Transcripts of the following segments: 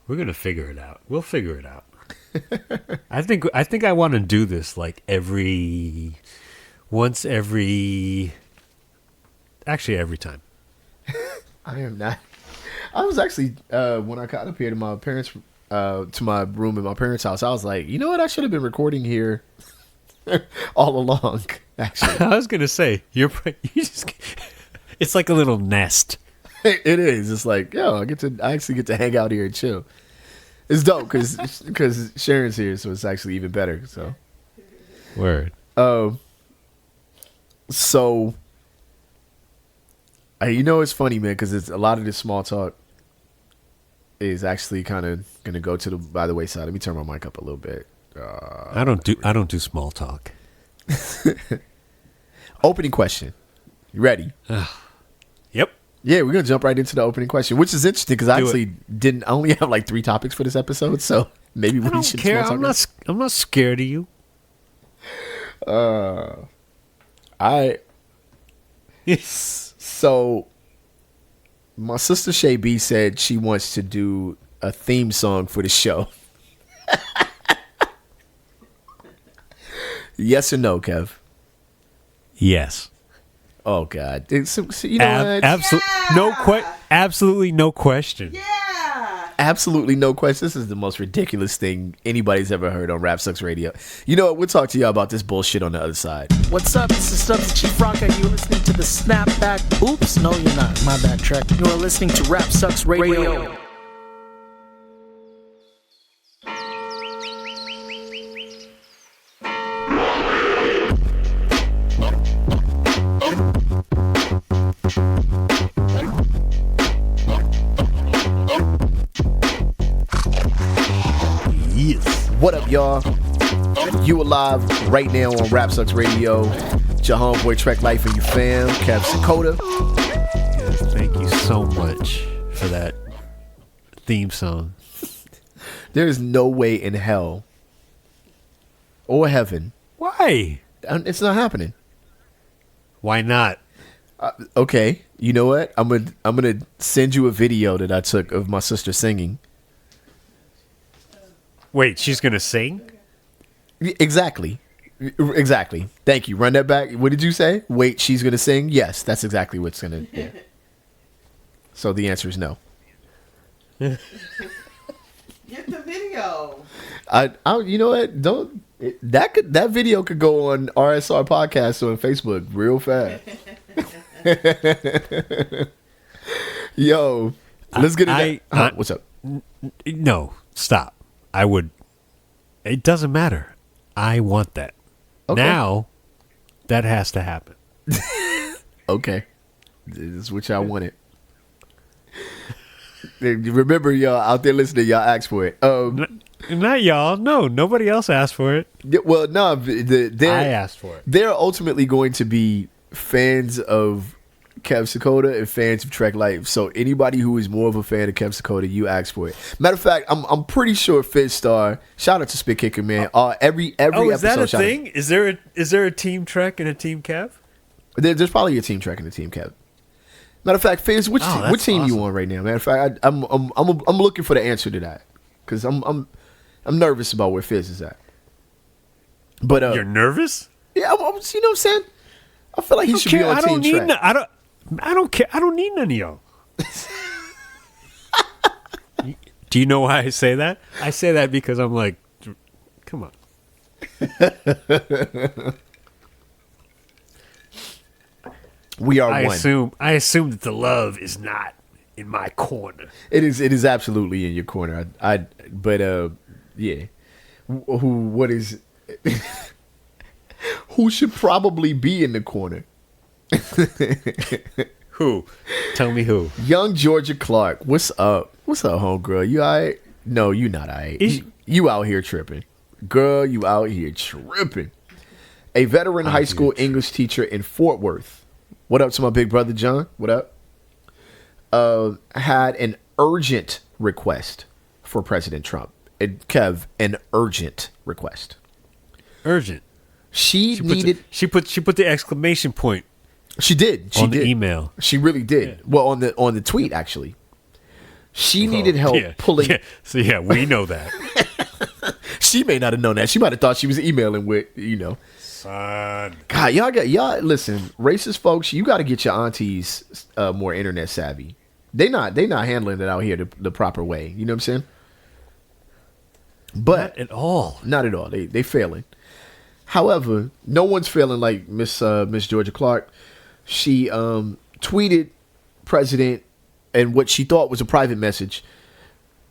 We're gonna figure it out. We'll figure it out. I think I want to do this like every time. I am not. I was actually when I got up here to my parents to my room in my parents' house, I was like, you know what? I should have been recording here all along. Actually, I was gonna say you just. It's like a little nest. It is. It's like, yo, I actually get to hang out here and chill. It's dope because Sharon's here, so it's actually even better. So, word. So, you know, it's funny, man, because it's a lot of this small talk is actually kind of gonna go by the wayside. Let me turn my mic up a little bit. I don't do small talk. Opening question. You ready? Yep. Yeah, we're gonna jump right into the opening question, which is interesting because I only have like 3 topics for this episode, so maybe we should. Care. I'm not scared of you. So my sister Shay B said she wants to do a theme song for the show. Yes or no, Kev? Yes. Oh God! So, you know what? Absolutely no question. Yeah. Absolutely no question. This is the most ridiculous thing anybody's ever heard on Rap Sucks Radio. You know what? We'll talk to y'all about this bullshit on the other side. What's up? This is Stubbs the Chief Franca. You're listening to the Snapback. Oops, no, you're not. My bad, Trek. You are listening to Rap Sucks Radio. What up, y'all? You alive right now on Rap Sucks Radio. It's your homeboy Trek Life and your fam, Kev Sakota. Yes, thank you so much for that theme song. There is no way in hell or heaven. Why? It's not happening. Why not? Okay, you know what? I'm gonna send you a video that I took of my sister singing. Wait, she's gonna sing? Exactly. Thank you. Run that back. What did you say? Wait, she's gonna sing? Yes, that's exactly what's gonna. Yeah. So the answer is no. Get the video. You know what? That video could go on RSR podcast on Facebook real fast. Yo, let's get into that. What's up? No, stop. It doesn't matter. I want that. Okay. Now, that has to happen. Okay. This is what y'all wanted. Remember, y'all out there listening, y'all asked for it. Not y'all. No, nobody else asked for it. Well, no. I asked for it. They're ultimately going to be fans of Kev Sakota and fans of Trek Life. So anybody who is more of a fan of Kev Sakota, you ask for it. Matter of fact, I'm pretty sure Fidstar. Shout out to Spit Kicker, man. Every episode. Is that a thing? Is there a team Trek and a team Kev? There's probably a team Trek and a team Kev. Matter of fact, Fizz, what team awesome. You on right now? Matter of fact, I'm looking for the answer to that because I'm nervous about where Fizz is at. But you're nervous? Yeah, you know what I'm saying. I feel like he should be on Team Trek. I don't care. I don't need none of y'all. Do you know why I say that? I say that because I'm like, come on. We are one. I assume that the love is not in my corner. It is absolutely in your corner. Yeah. Who should probably be in the corner? Who? Tell me who. Young Georgia Clark. What's up? What's up, homegirl? You all right? No, you not all right. You out here tripping. Girl, you out here tripping. A veteran high school English teacher in Fort Worth. What up to my big brother, John? What up? Had an urgent request for President Trump. Kev, an urgent request. Urgent. She put the exclamation point. She did. She on did. The email. She really did. Yeah. Well, on the tweet actually. She needed help pulling. Yeah. So yeah, we know that. She may not have known that. She might have thought she was emailing with, Son. God, y'all listen, racist folks, you got to get your aunties more internet savvy. They not handling it out here the proper way. You know what I'm saying? But Not at all. Not at all. They failing. However, no one's failing like Miss Georgia Clark. She tweeted President and what she thought was a private message,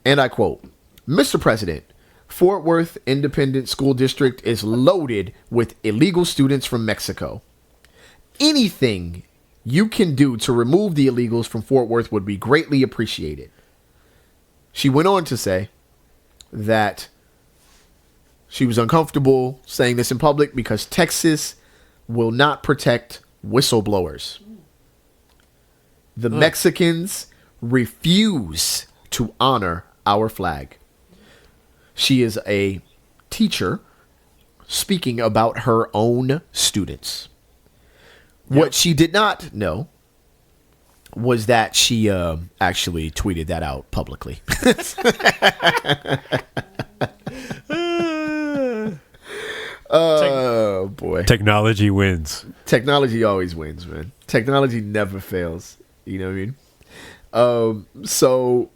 and I quote, "Mr. President, Fort Worth Independent School District is loaded with illegal students from Mexico. Anything you can do to remove the illegals from Fort Worth would be greatly appreciated." She went on to say that she was uncomfortable saying this in public because Texas will not protect whistleblowers. The Mexicans refuse to honor our flag. She is a teacher speaking about her own students. Yep. What she did not know was that she actually tweeted that out publicly. Oh, boy. Technology wins. Technology always wins, man. Technology never fails. You know what I mean? So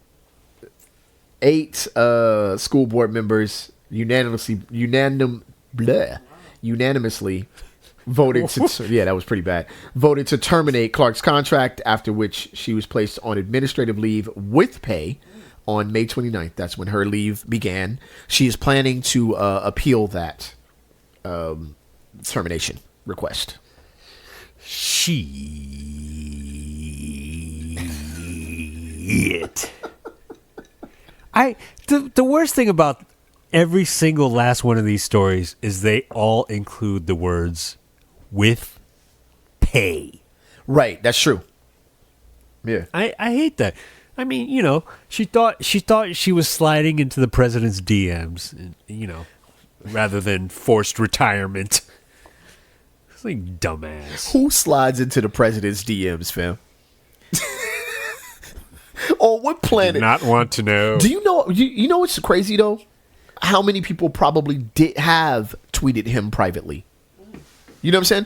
8 school board members unanimously voted to that was pretty bad. Voted to terminate Clark's contract, after which she was placed on administrative leave with pay on May 29th. That's when her leave began. She is planning to appeal that termination request. Shit. The worst thing about every single last one of these stories is they all include the words "with pay." Right, that's true. Yeah. I hate that. I mean, she thought she was sliding into the president's DMs, rather than forced retirement. It's like dumbass. Who slides into the president's DMs, fam? On what planet? Do not want to know. Do you know? You know what's crazy though? How many people probably did have tweeted him privately? You know what I'm saying?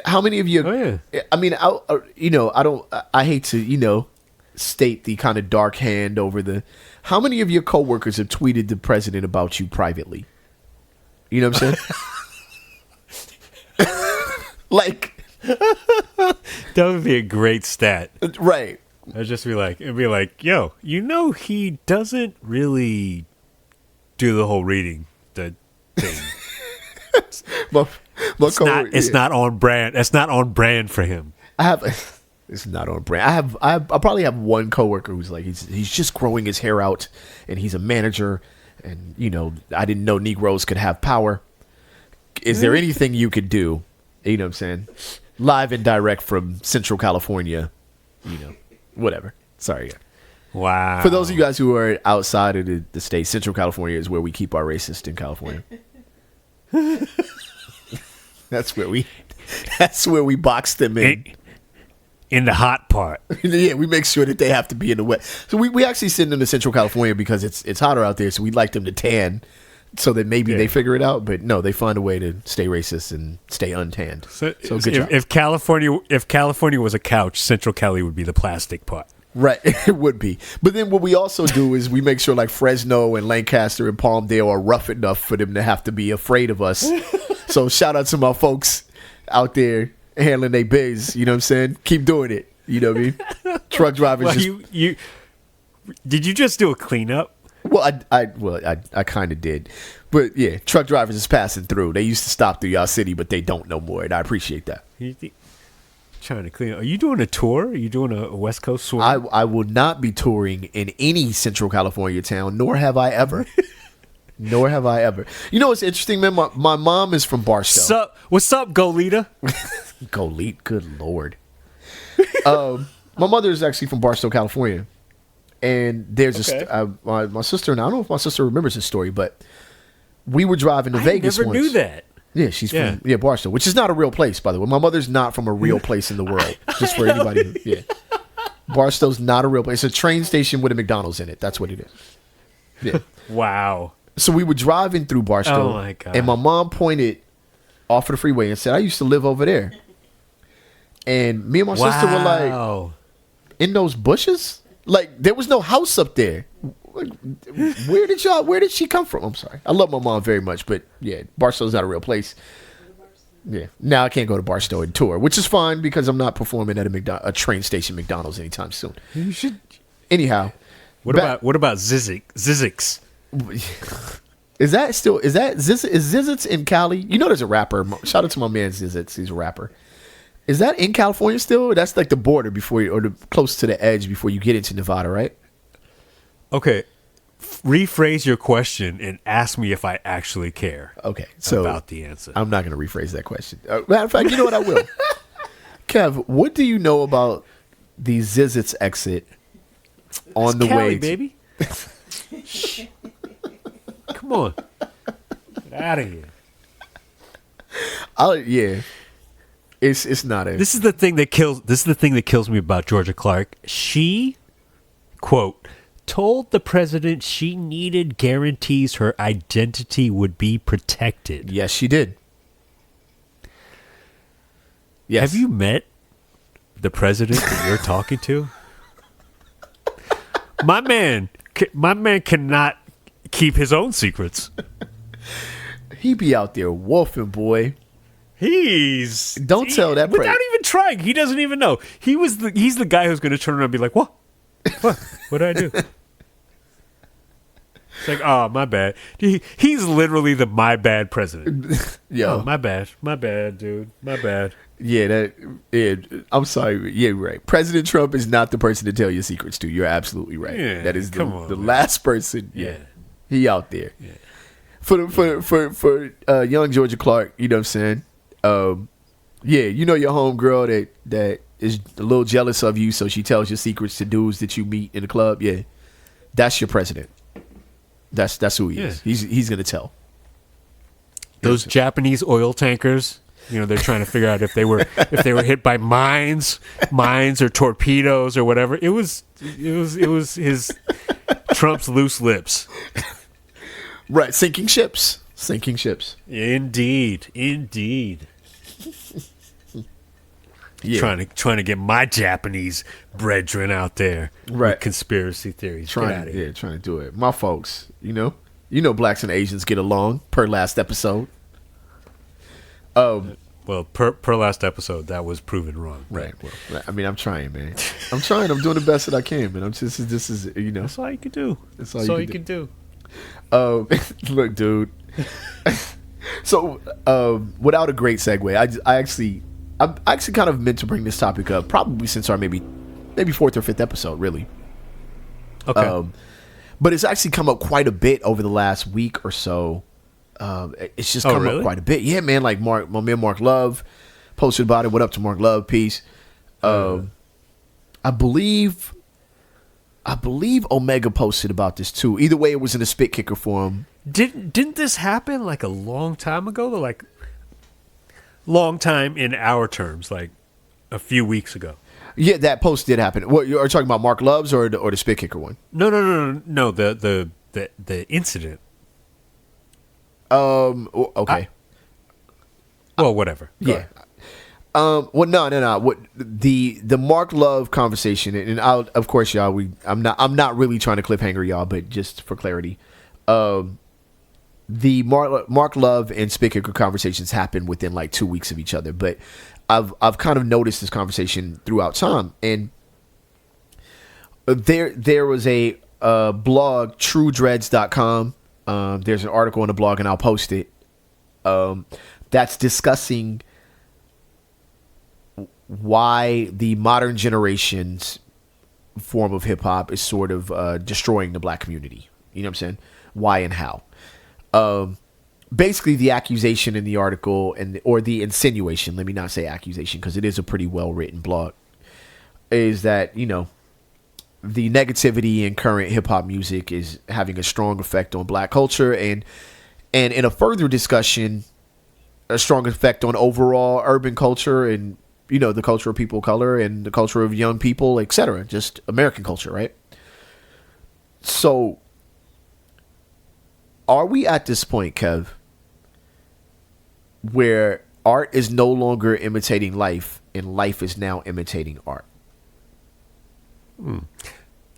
How many of you? Oh, yeah. I mean, I hate to state the kind of dark hand over the. How many of your coworkers have tweeted the president about you privately? You know what I'm saying? Like, that would be a great stat, right? It'd be like, yo, he doesn't really do the whole reading the thing. It's not on brand. It's not on brand for him. It's not on brand. I probably have one coworker who's like, he's just growing his hair out, and he's a manager, and I didn't know Negroes could have power. Is there anything you could do? You know what I'm saying? Live and direct from Central California. Whatever. Sorry. Wow. For those of you guys who are outside of the state, Central California is where we keep our racist in California. That's where we box them in the hot part. Yeah, we make sure that they have to be in the wet. So we actually send them to Central California because it's hotter out there, so we'd like them to tan so that maybe they figure it out. But no, they find a way to stay racist and stay untanned. So good job. If California was a couch, Central Cali would be the plastic part. Right, it would be. But then what we also do is we make sure like Fresno and Lancaster and Palmdale are rough enough for them to have to be afraid of us. So shout out to my folks out there handling their biz. You know what I'm saying? Keep doing it. You know what I mean? Truck drivers. Well, did you just do a cleanup? Well, I kind of did. But yeah, truck drivers is passing through. They used to stop through y'all city, but they don't no more. And I appreciate that. Trying to clean up. Are you doing a tour? Are you doing a West Coast swim? I will not be touring in any Central California town, nor have I ever. Nor have I ever. You know what's interesting, man? My mom is from Barstow. What's up, Goleta? Goleta, good Lord. My mother is actually from Barstow, California. And there's my sister, and I don't know if my sister remembers this story, but we were driving to Vegas once. I never knew that. Yeah, she's from Barstow, which is not a real place, by the way. My mother's not from a real place in the world. Just for anybody. Yeah. Barstow's not a real place. It's a train station with a McDonald's in it. That's what it is. Yeah. Wow. So we were driving through Barstow. Oh, my God. And my mom pointed off of the freeway and said, I used to live over there. And me and my sister were like, in those bushes? Like, there was no house up there. Like, where did she come from? I'm sorry. I love my mom very much, but yeah, Barstow's not a real place. Yeah. Now I can't go to Barstow and tour, which is fine because I'm not performing at a train station McDonald's anytime soon. You should. Anyhow. What about Zizix? Is Zizix in Cali? You know there's a rapper. Shout out to my man Zizix. He's a rapper. Is that in California still? That's like the border before you, or close to the edge before you get into Nevada, right? Okay. Rephrase your question and ask me if I actually care. Okay, so about the answer. I'm not going to rephrase that question. Matter of fact, you know what? I will. Kev, what do you know about the Zizix exit on the Cali, way, baby? Come on, get out of here. Yeah, it's not a. This is the thing that kills me about Georgia Clark. She, quote, told the president she needed guarantees her identity would be protected. Yes, she did. Yes. Have you met the president that you're talking to? My man cannot keep his own secrets. He be out there wolfing, boy. Don't tell that without even trying. He doesn't even know. He's the guy who's going to turn around and be like, "What? What did I do?" It's like, oh, my bad. He's literally the my bad president. Yo, oh, my bad, dude, my bad. Yeah, I'm sorry. Yeah, right. President Trump is not the person to tell your secrets to. You're absolutely right. Yeah, that is the last person. Yeah, he out there. Yeah. For young Georgia Clark, you know what I'm saying? Yeah, you know your homegirl that is a little jealous of you, so she tells your secrets to dudes that you meet in the club. Yeah, that's your president. That's who he is. He's gonna tell. Those Japanese oil tankers, you know, they're trying to figure out if they were hit by mines or torpedoes or whatever. It was his Trump's loose lips. Right, sinking ships. Indeed. Yeah. Trying to get my Japanese brethren out there with conspiracy theories. Trying to do it. My folks, you know blacks and Asians get along per last episode. Well, per last episode, that was proven wrong. Right. Well, I mean, I'm trying, man. I'm doing the best that I can, man. This is That's all you can do. That's all you can do. Look, dude. So, without a great segue, I actually kind of meant to bring this topic up probably since our maybe fourth or fifth episode, really. Okay. But it's actually come up quite a bit over the last week or so. It's just come up quite a bit. Yeah, man. Like my man Mark Love posted about it. What up to Mark Love? Peace. I believe Omega posted about this too. Either way, it was in the Spit Kicker forum. Didn't this happen like a long time ago? Like long time in our terms, like a few weeks ago. Yeah, that post did happen. What you are talking about, Mark Love's or the Spit Kicker one? No. The incident. Okay. Well, whatever. Go ahead. Well, no. What the Mark Love conversation, and of course, y'all, I'm not really trying to cliffhanger y'all, but just for clarity, the Mark Love and Spit Kicker conversations happened within like 2 weeks of each other, but I've kind of noticed this conversation throughout time, and there was a blog, TrueDreads.com. There's an article on the blog, and I'll post it. That's discussing why the modern generation's form of hip hop is sort of destroying the black community. You know what I'm saying? Why and how? Basically, the accusation in the article or the insinuation. Let me not say accusation because it is a pretty well written blog. Is that the negativity in current hip hop music is having a strong effect on black culture, and in a further discussion, a strong effect on overall urban culture and the culture of people of color and the culture of young people, etc. Just American culture, right? So, are we at this point, Kev, where art is no longer imitating life and life is now imitating art?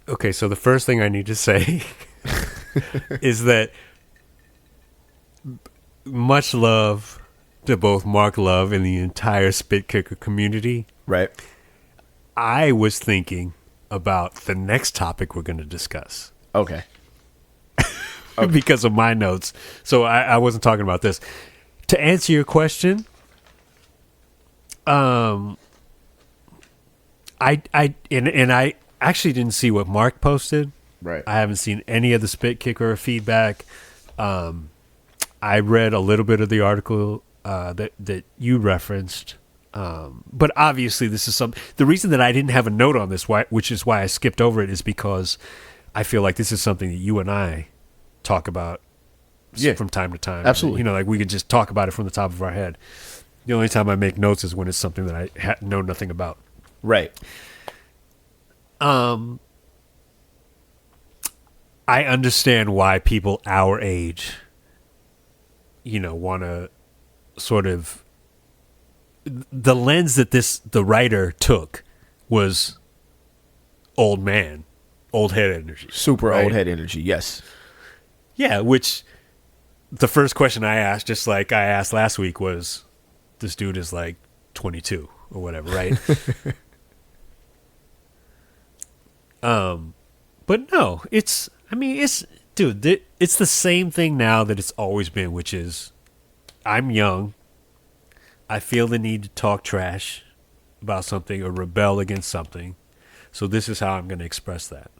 Okay, so the first thing I need to say is that much love to both Mark Love and the entire Spit Kicker community. Right. I was thinking about the next topic we're going to discuss. Okay. Because of my notes. So I wasn't talking about this. To answer your question, I actually didn't see what Mark posted. Right. I haven't seen any of the Spit Kicker feedback. I read a little bit of the article that you referenced. But obviously this is the reason that I didn't have a note on this, which is why I skipped over it, is because I feel like this is something that you and I talk about from time to time. Absolutely. Like we could just talk about it from the top of our head. The only time I make notes is when it's something that I know nothing about. Right. I understand why people our age, want to sort of, the lens that the writer took was old man, old head energy. Super right? old head energy, yes. Yeah, which the first question I asked, just like I asked last week, was, this dude is like 22 or whatever, right? But no, dude, it's the same thing now that it's always been, which is, I'm young. I feel the need to talk trash about something or rebel against something. So this is how I'm going to express that.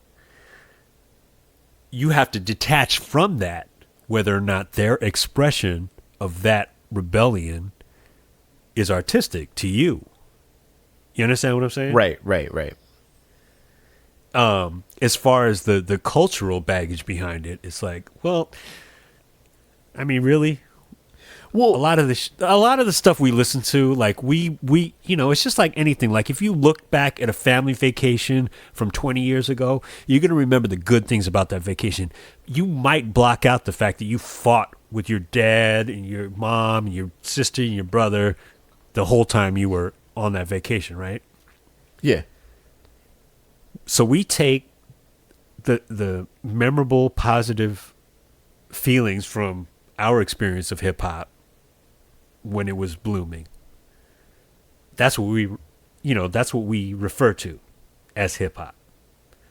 You have to detach from that, whether or not their expression of that rebellion is artistic to you. You understand what I'm saying? Right. As far as the cultural baggage behind it, it's like, well, I mean, really? Well, a lot of the stuff we listen to, like we it's just like anything. Like if you look back at a family vacation from 20 years ago, you're going to remember the good things about that vacation. You might block out the fact that you fought with your dad and your mom and your sister and your brother the whole time you were on that vacation, right? Yeah. So we take the memorable, positive feelings from our experience of hip hop when it was blooming. That's what we refer to as hip hop.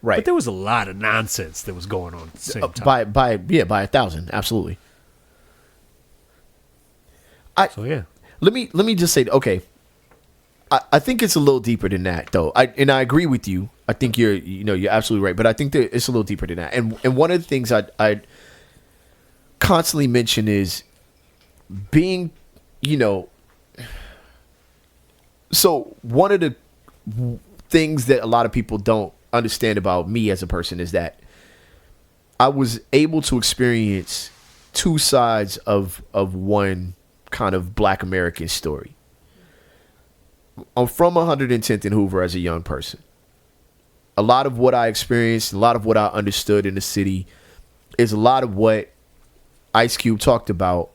Right. But there was a lot of nonsense that was going on at the same time. By 1,000, absolutely. So yeah. Let me just say, okay, I think it's a little deeper than that, though. I agree with you. I think you're absolutely right, but I think that it's a little deeper than that. And one of the things I constantly mention is being, so one of the things that a lot of people don't understand about me as a person is that I was able to experience two sides of one kind of Black American story. I'm from 110th and Hoover as a young person. A lot of what I experienced, a lot of what I understood in the city is a lot of what Ice Cube talked about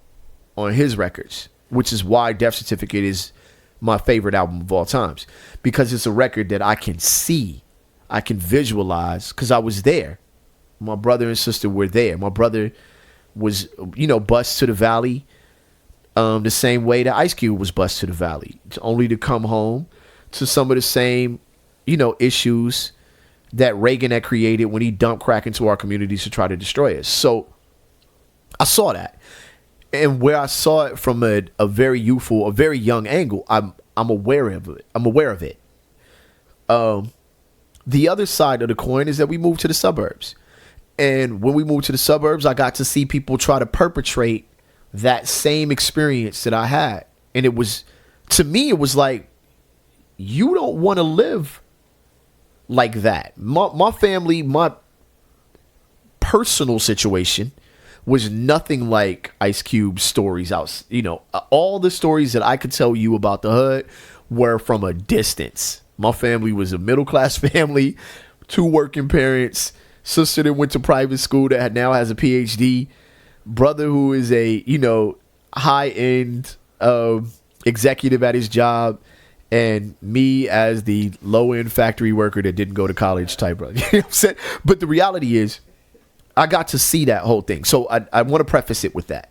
on his records, which is why Death Certificate is my favorite album of all times, because it's a record that I can see, I can visualize, because I was there. My brother and sister were there. My brother was, bused to the Valley the same way that Ice Cube was bused to the Valley, only to come home to some of the same, issues that Reagan had created when he dumped crack into our communities to try to destroy us. So I saw that. And where I saw it from a very youthful, a very young angle, I'm aware of it. I'm aware of it. The other side of the coin is that we moved to the suburbs. And when we moved to the suburbs, I got to see people try to perpetrate that same experience that I had. And it was, to me, it was like, you don't want to live like that. My family, my personal situation was nothing like Ice Cube's stories out. All the stories that I could tell you about the hood were from a distance. My family was a middle class family, 2 working parents, sister that went to private school that now has a PhD, brother who is a, high end executive at his job, and me as the low end factory worker that didn't go to college type brother. You know what I'm saying? But the reality is, I got to see that whole thing. So I want to preface it with that.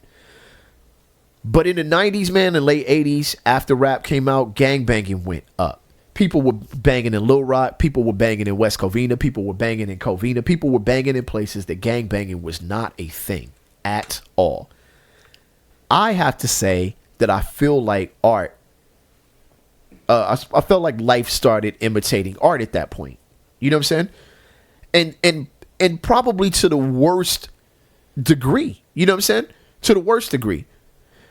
But in the 90s, man, and late 80s, after rap came out, gangbanging went up. People were banging in Little Rock. People were banging in West Covina. People were banging in Covina. People were banging in places that gangbanging was not a thing at all. I have to say that I feel like art, I felt like life started imitating art at that point. You know what I'm saying? And probably to the worst degree. You know what I'm saying? To the worst degree.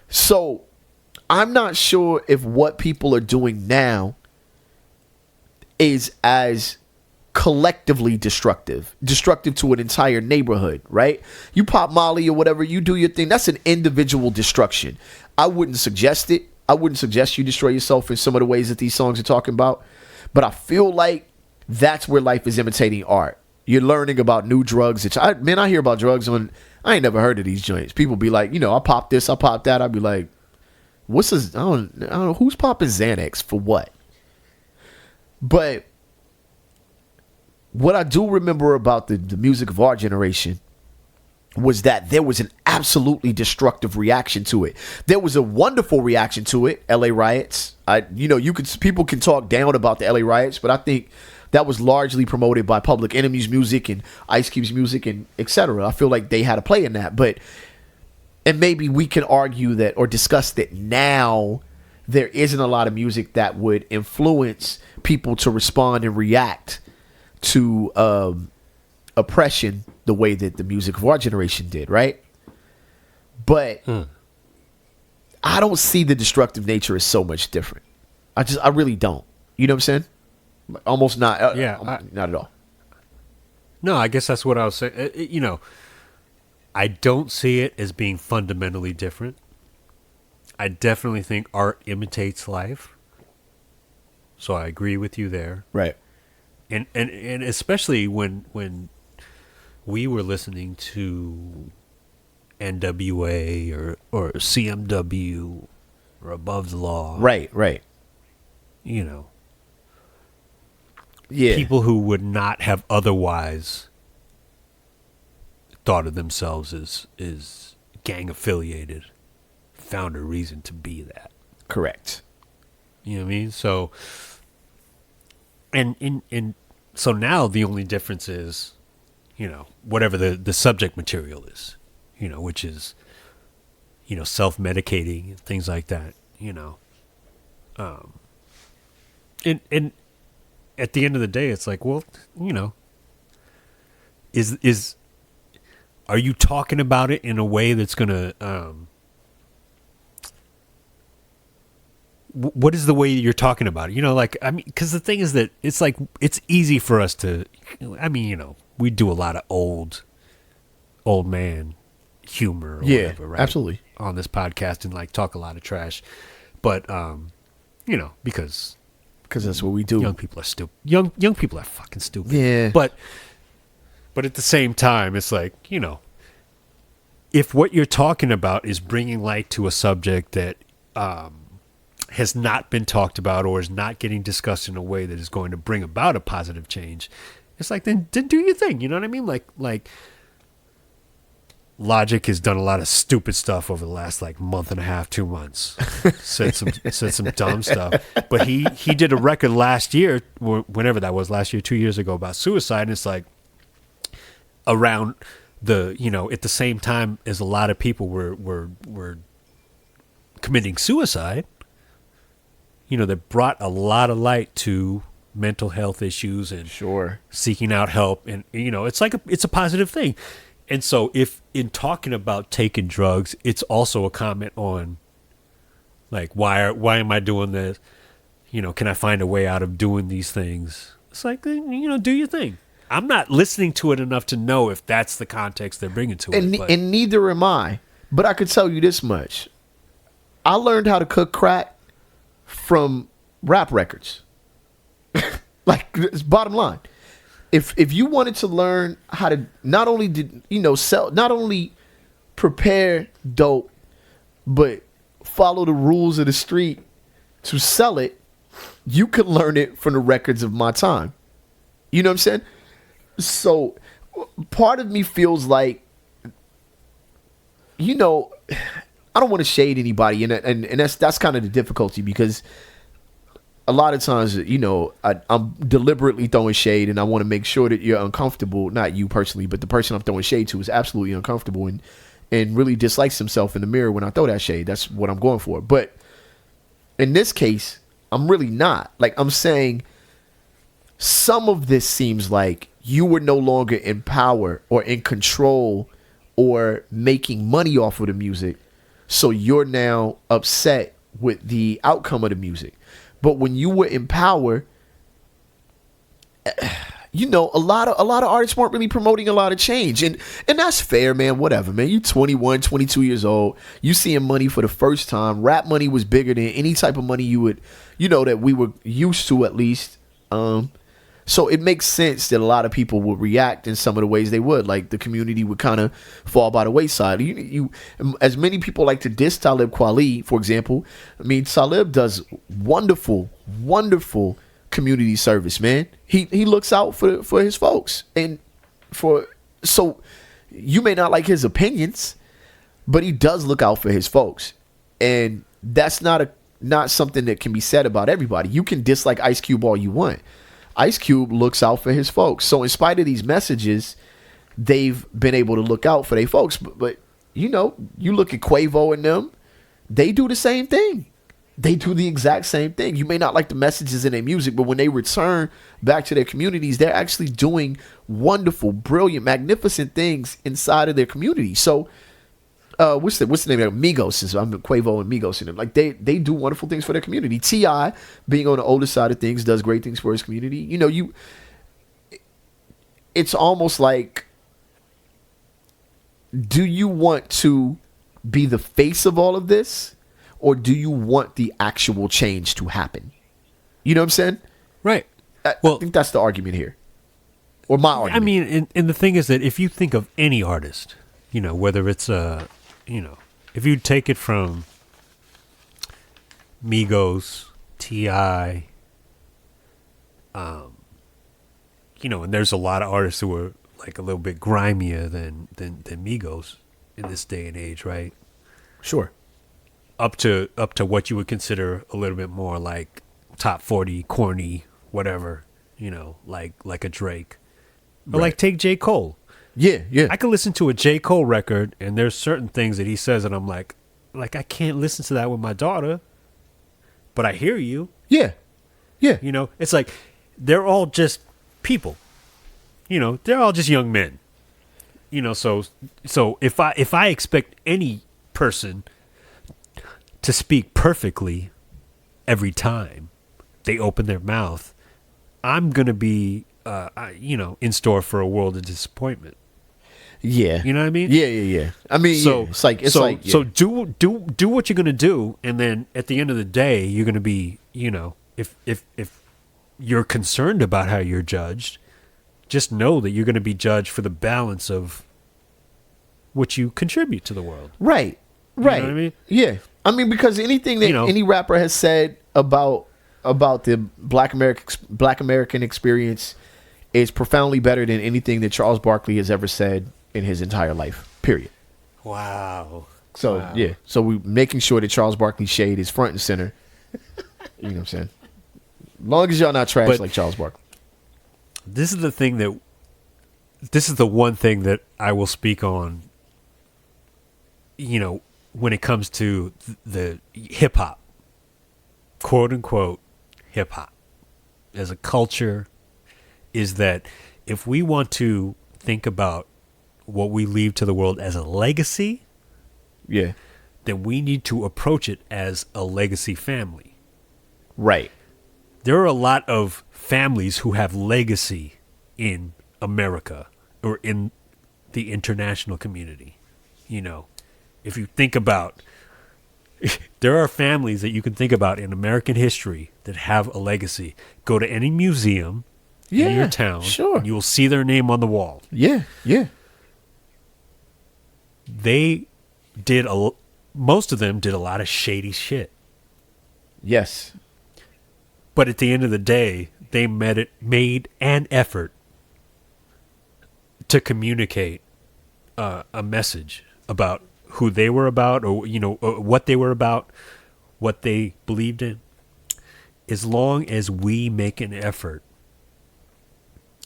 So I'm not sure if what people are doing now is as collectively destructive to an entire neighborhood, right? You pop Molly or whatever, you do your thing. That's an individual destruction. I wouldn't suggest it. I wouldn't suggest you destroy yourself in some of the ways that these songs are talking about. But I feel like that's where life is imitating art. You're learning about new drugs. I hear about drugs on, I ain't never heard of these joints. People be like, I pop this, I pop that. I'd be like, what's this? I don't know. Who's popping Xanax for what? But what I do remember about the music of our generation was that there was an absolutely destructive reaction to it. There was a wonderful reaction to it. LA riots. People can talk down about the LA riots, but I think that was largely promoted by Public Enemy's music and Ice Cube's music and etc. I feel like they had a play in that, and maybe we can argue that or discuss that now there isn't a lot of music that would influence people to respond and react to oppression the way that the music of our generation did, right? But I don't see the destructive nature as so much different. I really don't. You know what I'm saying? Almost not. Not at all. No, I guess that's what I was saying. I don't see it as being fundamentally different. I definitely think art imitates life. So I agree with you there. Right. And especially when we were listening to NWA or CMW or Above the Law. Right. Yeah. People who would not have otherwise thought of themselves as gang affiliated found a reason to be that. Correct. You know what I mean? So and so now the only difference is, whatever the subject material is, which is, self-medicating and things like that, and at the end of the day, it's like, well, are you talking about it in a way that's gonna, what is the way you're talking about it? Because the thing is that it's like, it's easy for us to, we do a lot of old man humor or whatever, right? Absolutely. On this podcast and talk a lot of trash. But, because that's what we do. Young people are stupid. Young people are fucking stupid. Yeah. But at the same time, it's like, if what you're talking about is bringing light to a subject that has not been talked about or is not getting discussed in a way that is going to bring about a positive change, it's like, then do your thing. You know what I mean? Like Logic has done a lot of stupid stuff over the last month and a half, 2 months. said some dumb stuff. But he did a record last year, whenever that was, last year, 2 years ago, about suicide. And it's like around at the same time as a lot of people were committing suicide, that brought a lot of light to mental health issues and seeking out help. And, it's a positive thing. And so if in talking about taking drugs, it's also a comment on why am I doing this? Can I find a way out of doing these things? It's like, do your thing. I'm not listening to it enough to know if that's the context they're bringing to it. And neither am I. But I could tell you this much. I learned how to cook crack from rap records. Like, it's bottom line. If you wanted to learn how to not only prepare dope, but follow the rules of the street to sell it, you could learn it from the records of my time. You know what I'm saying? So part of me feels like, I don't want to shade anybody, and that's kind of the difficulty, because a lot of times, I'm deliberately throwing shade, and I want to make sure that you're uncomfortable. Not you personally, but the person I'm throwing shade to is absolutely uncomfortable and really dislikes himself in the mirror when I throw that shade. That's what I'm going for. But in this case, I'm really not. Like, I'm saying some of this seems like you were no longer in power or in control or making money off of the music, so you're now upset with the outcome of the music. But when you were in power, a lot of artists weren't really promoting a lot of change. And that's fair, man. Whatever, man. You 21, 22 years old. You seeing money for the first time. Rap money was bigger than any type of money you would, that we were used to, at least. So it makes sense that a lot of people would react in some of the ways they would. Like, the community would kind of fall by the wayside. You as many people like to diss Talib Kweli, for example. I mean, Talib does wonderful, wonderful community service, man. He looks out for his folks, so you may not like his opinions, but he does look out for his folks, and that's not something that can be said about everybody. You can dislike Ice Cube all you want. Ice Cube looks out for his folks. So in spite of these messages, they've been able to look out for their folks. But you look at Quavo and them, they do the same thing. They do the exact same thing. You may not like the messages in their music, but when they return back to their communities, they're actually doing wonderful, brilliant, magnificent things inside of their community. So what's the name of it? Migos. I'm Quavo and Migos in them. Like, they do wonderful things for their community. T.I., being on the older side of things, does great things for his community. It's almost like, do you want to be the face of all of this, or do you want the actual change to happen? You know what I'm saying? Right. I think that's the argument here, or my argument. I mean, and the thing is that if you think of any artist, whether it's if you take it from Migos, T.I., and there's a lot of artists who are like a little bit grimier than Migos in this day and age, right? Sure. Up to what you would consider a little bit more like top 40, corny, whatever, like a Drake. Or like, take J. Cole. Yeah. I could listen to a J. Cole record, and there's certain things that he says, and I'm like I can't listen to that with my daughter, but I hear you. Yeah. It's like they're all just people. They're all just young men. So if I expect any person to speak perfectly every time they open their mouth, I'm gonna be in store for a world of disappointment. Yeah. You know what I mean? Yeah. I mean, so so do what you're gonna do, and then at the end of the day, you're gonna be, if you're concerned about how you're judged, just know that you're gonna be judged for the balance of what you contribute to the world. Right. You know what I mean? Yeah. I mean, because anything that any rapper has said about the Black American experience is profoundly better than anything that Charles Barkley has ever said in his entire life. Period. Wow. So yeah. So we're making sure that Charles Barkley's shade is front and center. You know what I'm saying? As long as y'all not trash like Charles Barkley. This is the one thing that I will speak on, when it comes to the hip hop, quote unquote hip hop as a culture, is that if we want to think about what we leave to the world as a legacy, then we need to approach it as a legacy family. Right. There are a lot of families who have legacy in America or in the international community. If you think about There are families that you can think about in American history that have a legacy. Go to any museum in your town. Sure. And you will see their name on the wall. Yeah, yeah. They did most of them did a lot of shady shit. Yes. But at the end of the day, they made an effort to communicate a message about who they were about, or what they were about, what they believed in. As long as we make an effort,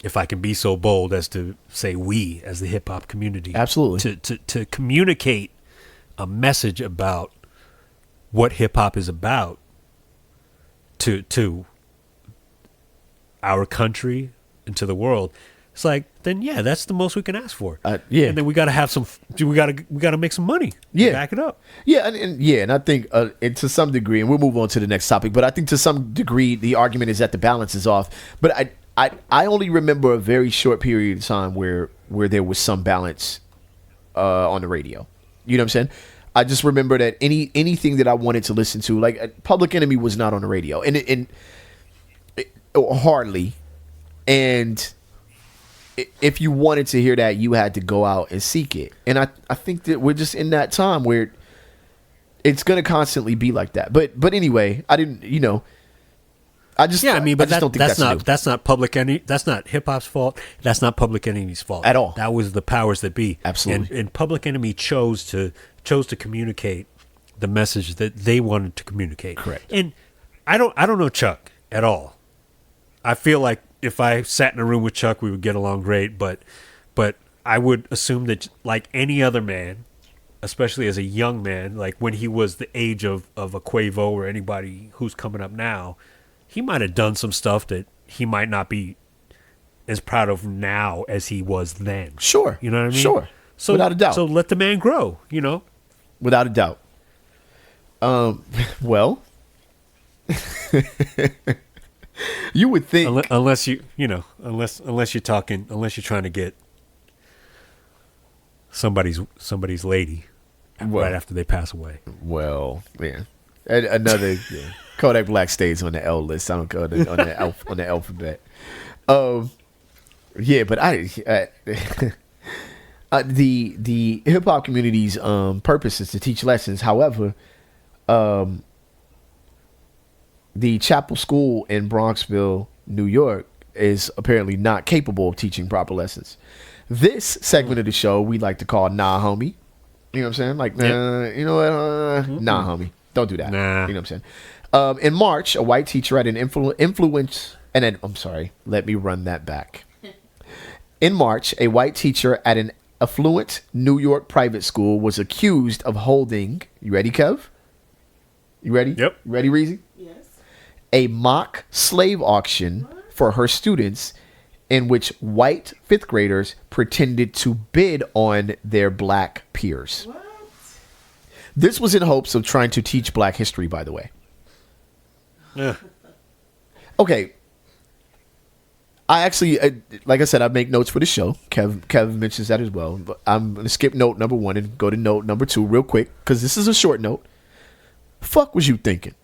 if I can be so bold as to say we as the hip hop community, absolutely, to communicate a message about what hip hop is about to our country and to the world, it's like, then yeah, that's the most we can ask for. Yeah, and then we got to have some. We got to make some money. Yeah, back it up. Yeah, and I think and to some degree, and we'll move on to the next topic. But I think to some degree, the argument is that the balance is off. But I only remember a very short period of time where there was some balance on the radio. You know what I'm saying? I just remember that anything that I wanted to listen to, like Public Enemy, was not on the radio, and hardly. And if you wanted to hear that, you had to go out and seek it. And I think that we're just in that time where it's going to constantly be like that. But anyway, I didn't, I just, I mean, but I just don't think that's not Public Enemy. That's not hip hop's fault. That's not Public Enemy's fault at all. That was the powers that be. Absolutely. And Public Enemy chose to communicate the message that they wanted to communicate. Correct. And I don't know Chuck at all. I feel like if I sat in a room with Chuck, we would get along great. But I would assume that, like any other man, especially as a young man, like when he was the age of a Quavo or anybody who's coming up now, he might have done some stuff that he might not be as proud of now as he was then. Sure. You know what I mean? Sure. So, without a doubt. So let the man grow, Without a doubt. Well, you would think, unless you're trying to get somebody's lady right after they pass away. Well, yeah. Another Kodak Black stays on the L list. I don't go on the alphabet. Yeah, but the hip hop community's purpose is to teach lessons. However, the Chapel School in Bronxville, New York, is apparently not capable of teaching proper lessons. This segment of the show we like to call "Nah, Homie." You know what I'm saying? Like, you know what? Nah, homie, don't do that. Nah. You know what I'm saying? In March, a white teacher at an I'm sorry. Let me run that back. In March, a white teacher at an affluent New York private school was accused of holding. You ready, Kev? You ready? Yep. You ready, Reezy? Yes. A mock slave auction for her students, in which white fifth graders pretended to bid on their black peers. What? This was in hopes of trying to teach black history, by the way. Yeah. Okay. I actually, like I said, I make notes for the show. Kev mentions that as well. But I'm going to skip note number 1 and go to note number 2 real quick, because this is a short note. Fuck was you thinking?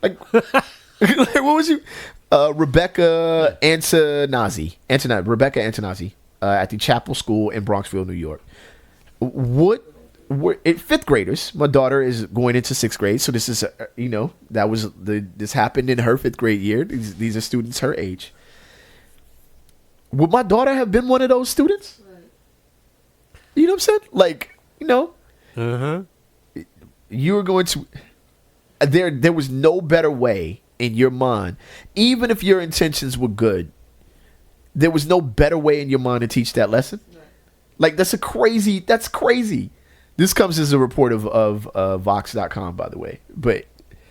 Like, like what was you... Rebecca Antonazi at the Chapel School in Bronxville, New York. Fifth graders. My daughter is going into 6th grade, so this is this happened in her 5th grade year. These are students her age. Would my daughter have been one of those students? Right. You know what I'm saying? Like, Uh-huh. you were going to. There was no better way in your mind, even if your intentions were good, there was no better way in your mind to teach that lesson. Right. Like, that's crazy. This comes as a report of Vox.com, by the way. But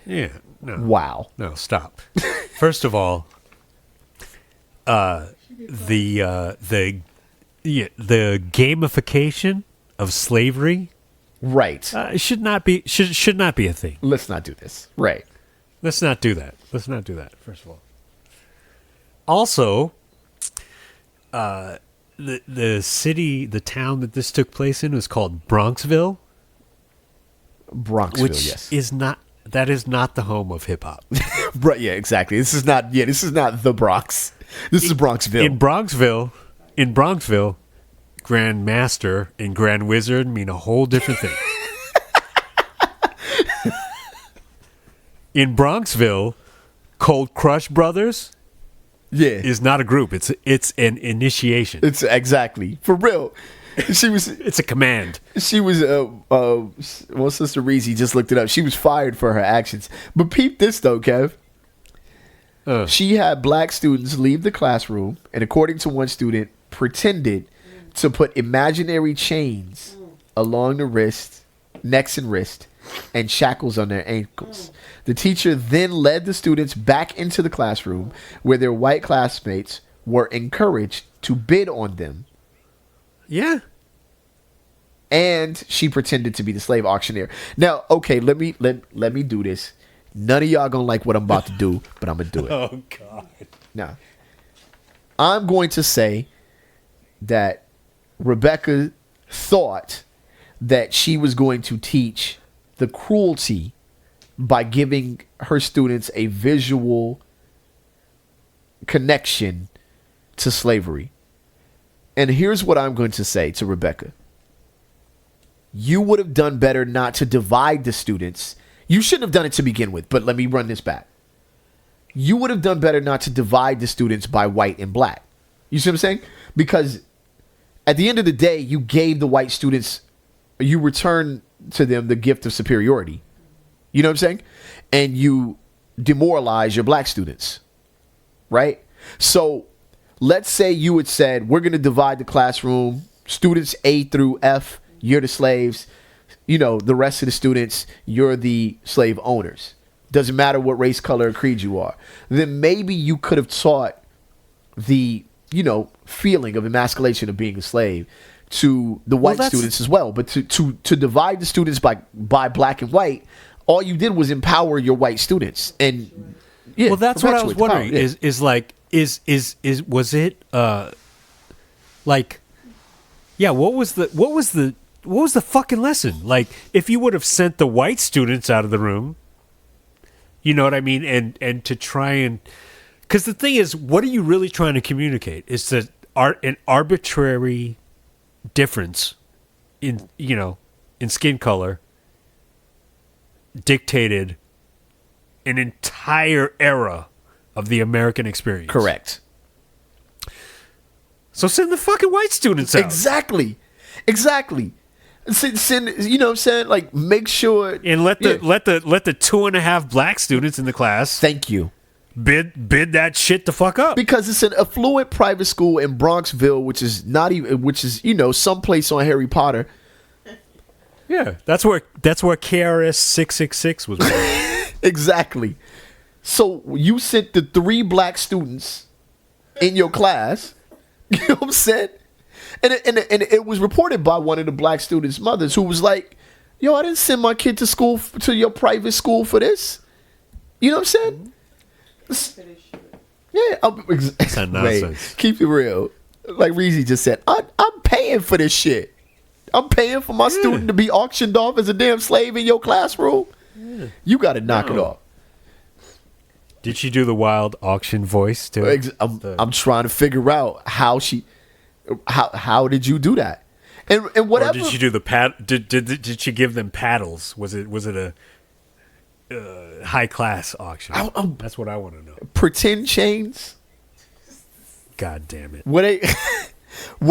Yeah. No. wow. No, stop. First of all, the gamification of slavery, Right. should not be a thing. Let's not do this. Right. Let's not do that. First of all. Also, the town that this took place in was called Bronxville. Bronxville, which yes. is not. That is not the home of hip hop. Right, yeah, exactly. This is not the Bronx. This is Bronxville. In Bronxville, Grand Master and Grand Wizard mean a whole different thing. In Bronxville, Cold Crush Brothers is not a group. It's an initiation. It's exactly for real. It's a command. She was well, Sister Reese just looked it up. She was fired for her actions. But peep this though, Kev. She had black students leave the classroom, and according to one student, pretended to put imaginary chains along the wrist, necks and wrist, and shackles on their ankles. The teacher then led the students back into the classroom where their white classmates were encouraged to bid on them. Yeah. And she pretended to be the slave auctioneer. Now, okay, let me do this. None of y'all gonna like what I'm about to do, but I'm gonna do it. Oh God. Now, I'm going to say that Rebecca thought that she was going to teach the cruelty by giving her students a visual connection to slavery. And here's what I'm going to say to Rebecca. You would have done better not to divide the students. You shouldn't have done it to begin with, but let me run this back. You would have done better not to divide the students by white and black. You see what I'm saying? Because at the end of the day, you gave the white students, you returned to them the gift of superiority. You know what I'm saying? And you demoralize your black students. Right? So let's say you had said, we're going to divide the classroom, students A through F, you're the slaves. You know, the rest of the students, you're the slave owners. Doesn't matter what race, color, or creed you are. Then maybe you could have taught the, feeling of emasculation of being a slave to the white students as well. But to divide the students by black and white, all you did was empower your white students. And yeah, well, that's what I was wondering. Power, yeah. Was it like, yeah? What was the fucking lesson? Like, if you would have sent the white students out of the room, you know what I mean? And to try and... Because the thing is, what are you really trying to communicate? Is that an arbitrary difference in skin color dictated an entire era of the American experience. Correct. So send the fucking white students out. Exactly. Send, you know what I'm saying? Like, make sure and let the 2.5 black students in the class thank you bid that shit the fuck up, because it's an affluent private school in Bronxville, which is someplace on Harry Potter. Yeah, that's where KRS 666 was born. Exactly. So you sent the 3 black students in your class. You know what I'm saying? And it was reported by one of the black students' mothers who was like, yo, I didn't send my kid to school, to your private school for this. You know what I'm saying? Yeah. That's nonsense. Keep it real. Like Reezy just said, I'm paying for this shit. I'm paying for my student to be auctioned off as a damn slave in your classroom. Yeah. You got to knock it off. Did she do the wild auction voice too? I'm trying to figure out how did you do that? And whatever. Or did she do the did she give them paddles? Was it a high class auction? That's what I want to know. Pretend chains. God damn it. Were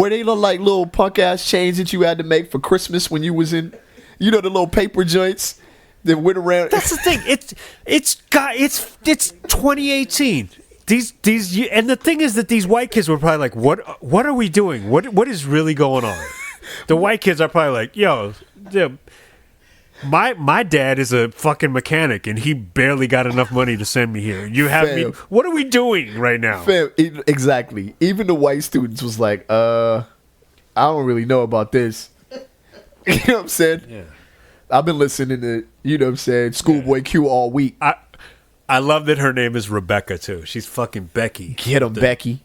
they look like little punk ass chains that you had to make for Christmas when you was in, the little paper joints that went around? That's the thing. It's 2018. These and the thing is that these white kids were probably like, what are we doing? What is really going on? The white kids are probably like, yo, my dad is a fucking mechanic and he barely got enough money to send me here. You have me. What are we doing right now? Exactly. Even the white students was like, I don't really know about this. You know what I'm saying? Yeah. I've been listening to, Schoolboy Q all week. I love that her name is Rebecca too. She's fucking Becky. Get him, Becky.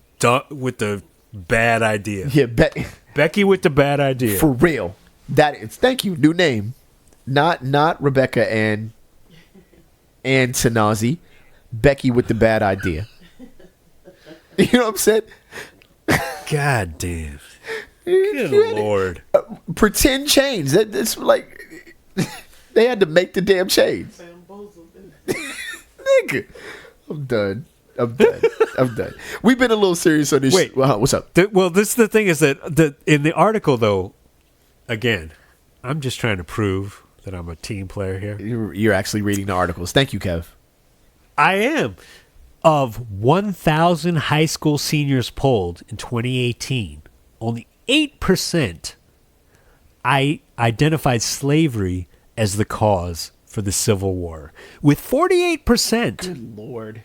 With the bad idea. Yeah, Becky with the bad idea. For real. Thank you. New name. Not Rebecca and Tanazi. Becky with the bad idea. You know what I'm saying? God damn. Good Lord. Pretend chains. That's like they had to make the damn chains. Nigga. I'm done. We've been a little serious on this. Wait. What's up? Well, this is the thing is that in the article, though, again, I'm just trying to prove that I'm a team player here. You're actually reading the articles. Thank you, Kev. I am. Of 1,000 high school seniors polled in 2018, only 8% identified slavery as the cause for the Civil War, with 48% Good Lord.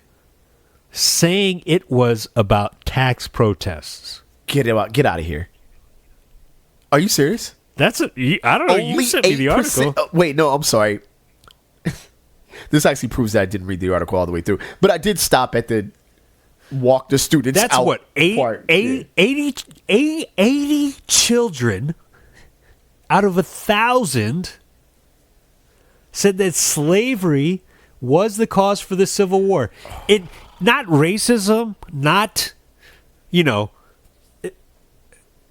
saying it was about tax protests. Get out of here. Are you serious? I don't know. You sent me the article. Wait, no, I'm sorry. This actually proves that I didn't read the article all the way through. But I did stop at the walk the students That's out what, part. 80 children out of 1,000 said that slavery was the cause for the Civil War. Not racism, not,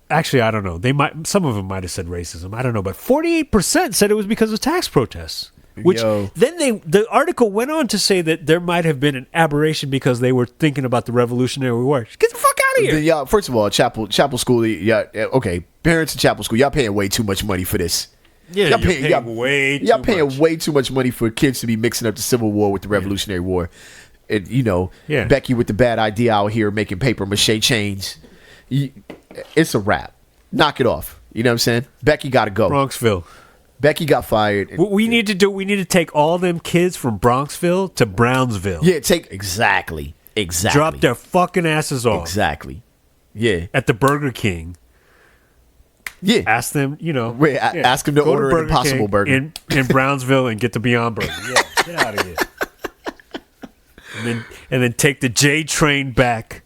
actually, I don't know. Some of them might have said racism. I don't know, but 48% said it was because of tax protests. Which then the article went on to say that there might have been an aberration because they were thinking about the Revolutionary War. Get the fuck out of here! Y'all, first of all, chapel school. Yeah, okay. Parents in chapel school, y'all paying way too much money for this. Yeah, y'all paying way too much money for kids to be mixing up the Civil War with the Revolutionary War. And Becky with the bad idea out here making paper mache chains. It's a wrap. Knock it off. You know what I'm saying? Becky got to go. Bronxville. Becky got fired. What we need to take all them kids from Bronxville to Brownsville. Yeah, exactly. Drop their fucking asses off. Exactly. Yeah. At the Burger King. Yeah. Ask them, ask them to order an Impossible King Burger in Brownsville and get the Beyond Burger. Yeah, get out of here. And then take the J train back.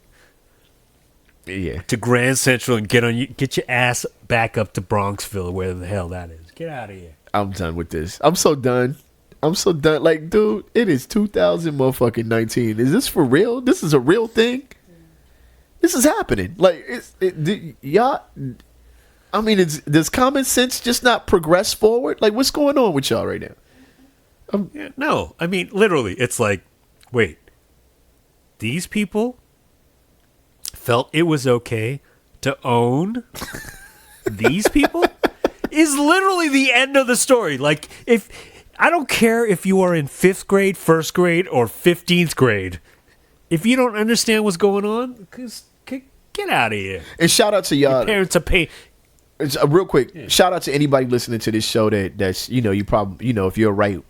Yeah. To Grand Central and get your ass back up to Bronxville, where the hell that is. Get out of here. I'm done with this. I'm so done. Like, dude, it is 2019. Is this for real? This is a real thing. This is happening. Like, y'all. I mean, does common sense just not progress forward? Like, what's going on with y'all right now? No, I mean, literally, it's like, wait, these people felt it was okay to own these people? Is literally the end of the story. Like, if I don't care if you are in 5th grade, 1st grade, or 15th grade, if you don't understand what's going on, get out of here. And shout out to y'all. Your parents are paying. Real quick, shout out to anybody listening to this show that's you probably if you're a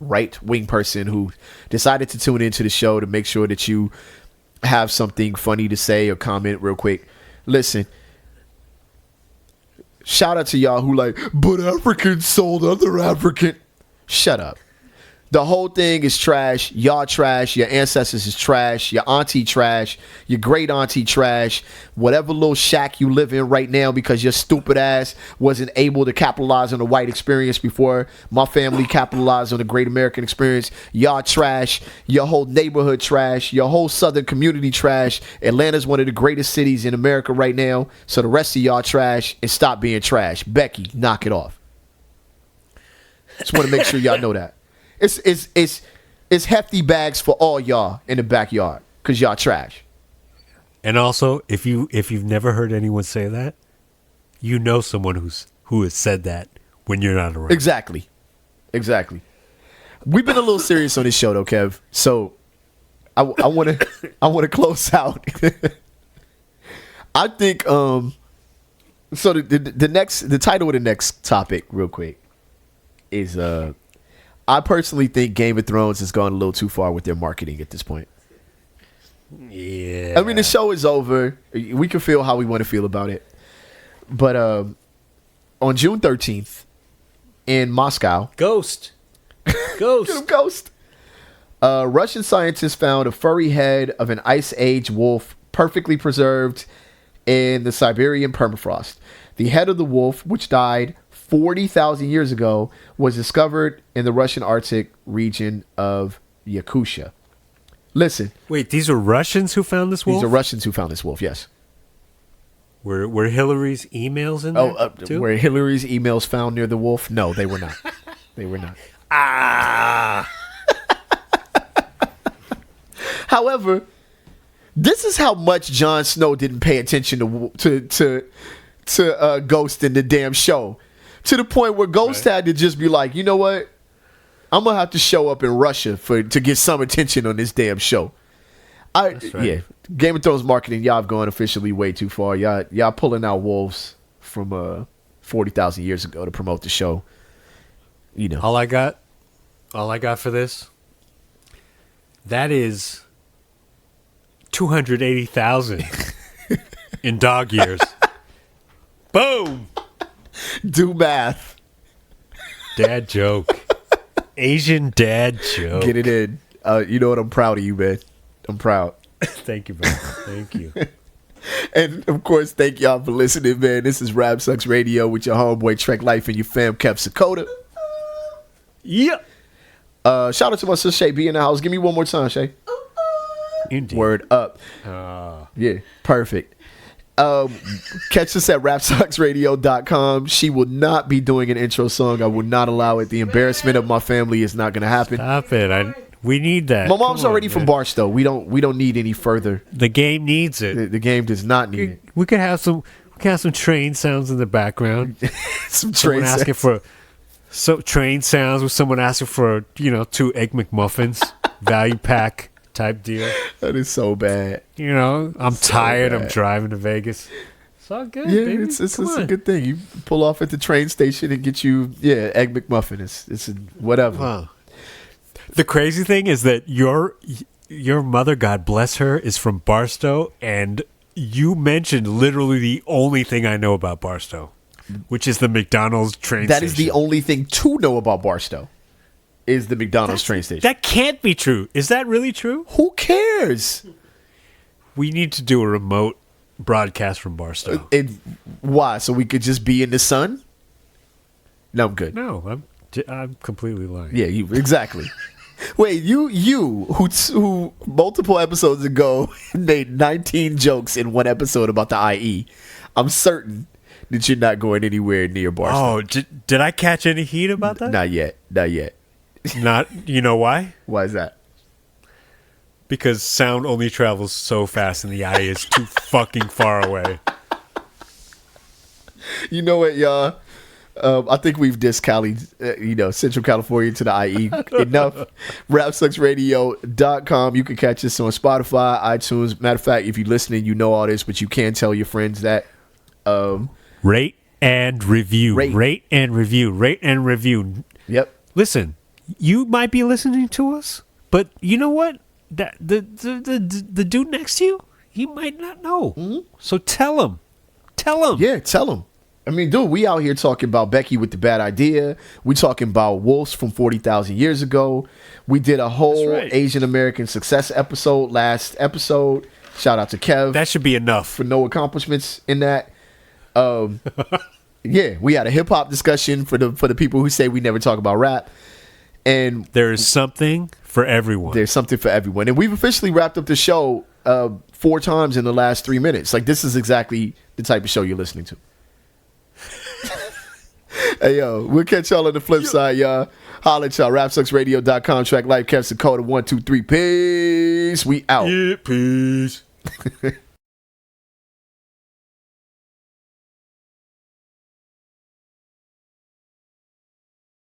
right wing person who decided to tune into the show to make sure that you have something funny to say or comment real quick. Listen. Shout out to y'all who but Africans sold other African. Shut up. The whole thing is trash. Y'all trash. Your ancestors is trash. Your auntie trash. Your great auntie trash. Whatever little shack you live in right now because your stupid ass wasn't able to capitalize on the white experience before my family capitalized on the great American experience. Y'all trash. Your whole neighborhood trash. Your whole southern community trash. Atlanta's one of the greatest cities in America right now. So the rest of y'all trash and stop being trash. Becky, knock it off. Just want to make sure y'all know that. It's hefty bags for all y'all in the backyard because y'all trash. And also, if you've never heard anyone say that, you know someone who has said that when you're not around. Exactly. We've been a little serious on this show though, Kev. So I want to close out. I think so the title of the next topic real quick is I personally think Game of Thrones has gone a little too far with their marketing at this point. Yeah. I mean, the show is over. We can feel how we want to feel about it. But on June 13th in Moscow. Ghost. Get him, Ghost. Russian scientists found a furry head of an Ice Age wolf perfectly preserved in the Siberian permafrost. The head of the wolf, which died 40,000 years ago was discovered in the Russian Arctic region of Yakutia. Listen. Wait, these are Russians who found this wolf? These are Russians who found this wolf, yes. Were Hillary's emails in there too? Were Hillary's emails found near the wolf? No, they were not. They were not. However, this is how much Jon Snow didn't pay attention to Ghost in the damn show. To the point where Ghost had to just be like, you know what? I'm gonna have to show up in Russia to get some attention on this damn show. That's right. Yeah, Game of Thrones marketing, y'all have gone officially way too far. Y'all pulling out wolves from 40,000 years ago to promote the show. You know, All I got for this, that is 280,000 in dog years. Boom. do math. Dad joke. Asian dad joke. Get it in. You know what? I'm proud of you, man. I'm proud. Thank you, bro. Thank you. And of course, thank y'all for listening, man. This is Rap Sucks Radio with your homeboy Trek Life and your fam Kev Sakota. Yeah. Shout out to my sister Shay B in the house. Give me one more time, Shay. Indeed. Word up. Yeah, perfect. Catch us at rapsucksradio.com. She will not be doing an intro song. I will not allow it. The embarrassment of my family is not going to happen. Stop it. We need that. My mom's Come on, already from man. Barstow. We don't need any further. The game needs it. The game does not need it. We could have some train sounds in the background. Some Someone train asking sounds. for train sounds with someone asking for 2 egg McMuffins, value pack type deal. That is so bad. I'm So tired. bad. I'm driving to Vegas. It's all good. Yeah, baby. it's Come a on. good thing. You pull off at the train station and get you egg McMuffin. It's a whatever. Wow. The crazy thing is that your mother, God bless her, is from Barstow, and you mentioned literally the only thing I know about Barstow, which is the McDonald's train That station. is the only thing to know about Barstow. Is the McDonald's train station. That can't be true. Is that really true? Who cares? We need to do a remote broadcast from Barstow. Why? So we could just be in the sun? No, I'm good. No, I'm completely lying. Yeah, you exactly. Wait, you who multiple episodes ago made 19 jokes in one episode about the IE. I'm certain that you're not going anywhere near Barstow. Oh, did I catch any heat about that? Not yet. Not. You know why? Why is that? Because sound only travels so fast and the eye is too fucking far away. You know what, y'all? I think we've discallied, Central California to the IE enough. Rapsucksradio.com. You can catch us on Spotify, iTunes. Matter of fact, if you're listening, you know all this, but you can tell your friends that. Rate and review. Rate and review. Rate and review. Yep. Listen, you might be listening to us, but you know what? The dude next to you, he might not know. Mm-hmm. So tell him. Yeah, tell him. I mean, dude, we out here talking about Becky with the bad idea. We talking about wolves from 40,000 years ago. We did a whole Asian American success episode last episode. Shout out to Kev. That should be enough. For no accomplishments in that. Yeah, we had a hip hop discussion for the people who say we never talk about rap. And there is something for everyone. There's something for everyone. And we've officially wrapped up the show 4 times in the last 3 minutes. Like, this is exactly the type of show you're listening to. Hey, yo, we'll catch y'all on the flip side, y'all. Holla at y'all. RapSucksRadio.com. Track Life, Kev Sakota. 1, 2, 3. Peace. We out. Yeah, peace.